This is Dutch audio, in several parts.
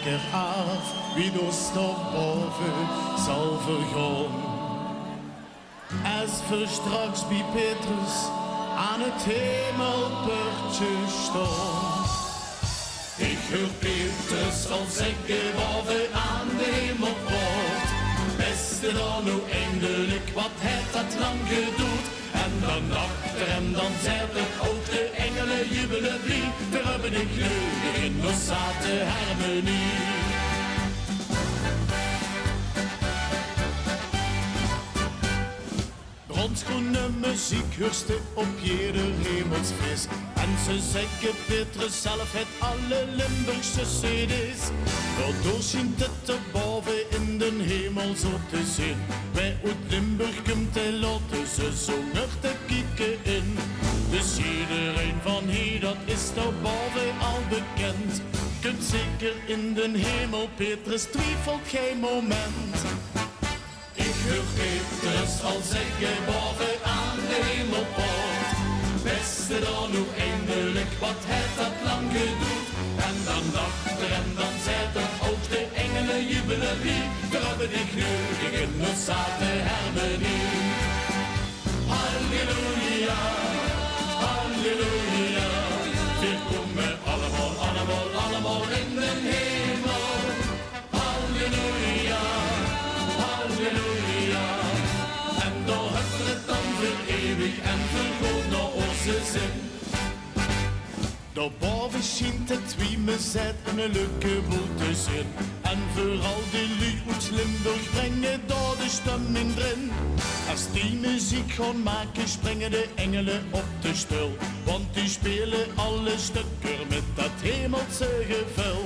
zeker af wie door stof boven zal vergaan. Als we straks bij Petrus aan het hemelpuntje staan. Ik hoor Petrus al zeggen waar we aan de hemel poort. Beste dan nu eindelijk wat het had lang gedoet. En dan achter hem dan zet er ook de engelen jubelen blij. We hebben de kleuren in ons zaten harmonie. Bronsgroene muziek heerste op ieder hemelsfeest. En ze zeggen Petrus zelf het alle Limburgse cd's. Daardoor schijnt het erboven in de hemel zo te zien. Wij uit Limburg komt te laten ze zo nog te kijken in. Dus iedereen van hier, dat is daarboven al bekend. Kunt zeker in de hemel, Petrus twijfelt geen moment. Ik hoor Petrus al zeggen boven aan de hemelpoort. Beste dan hoe eindelijk wat het had lang gedoet. En dan achter en dan zet er ook de engelen jubelen wie. We hebben de gleurig in ons zaten harmonie. Halleluja, halleluja. We komen allemaal, allemaal, allemaal in de hemel. Halleluja, halleluja. En daar hebben we het dan voor eeuwig en voor God naar onze zin. Daarboven schijnt het wie me zet een leuke boel te zien. En vooral die lui uit Limburg brengen daar de stemming erin. Als die muziek gaan maken springen de engelen op de stil. Want die spelen alle stukken met dat hemelse gevul.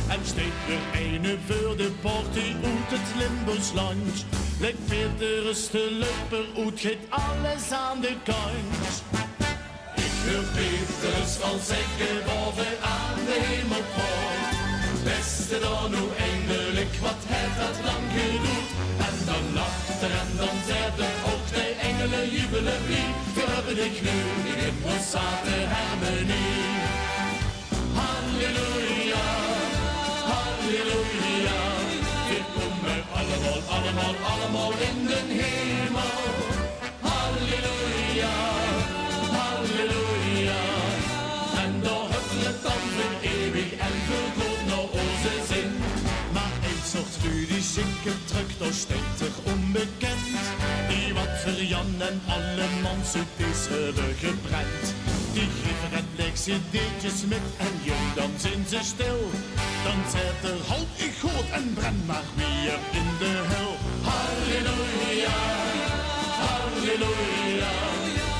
En steekt weer ene voor de party uit het Limburgs land. Lek Petrus de loper uit, geeft alles aan de kant. Ik hoor Petrus al zeggen boven aan de hemelpoort. Beste dan hoe eindelijk wat het had lang gedoet. En dan achter en dan zeiden ook de engelen jubelen wie. We hebben de kleurig in ons zaten harmonie. Halleluja, halleluja. We komen allemaal, allemaal, allemaal in de hemel. Halleluja, halleluja. En daar hebben we het dan voor eeuwig en voor God naar onze zin. Maar een soort studie zinken terug, daar steekt er onbekend. Die wat voor Jan en alle mans uit is hebben gebrand. Die geven het lekse deetjes met en jong, dan zijn ze stil. Dan zet er halt ik God en brand maar weer in de hel. Halleluja, halleluja.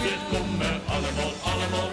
We komen allemaal, allemaal,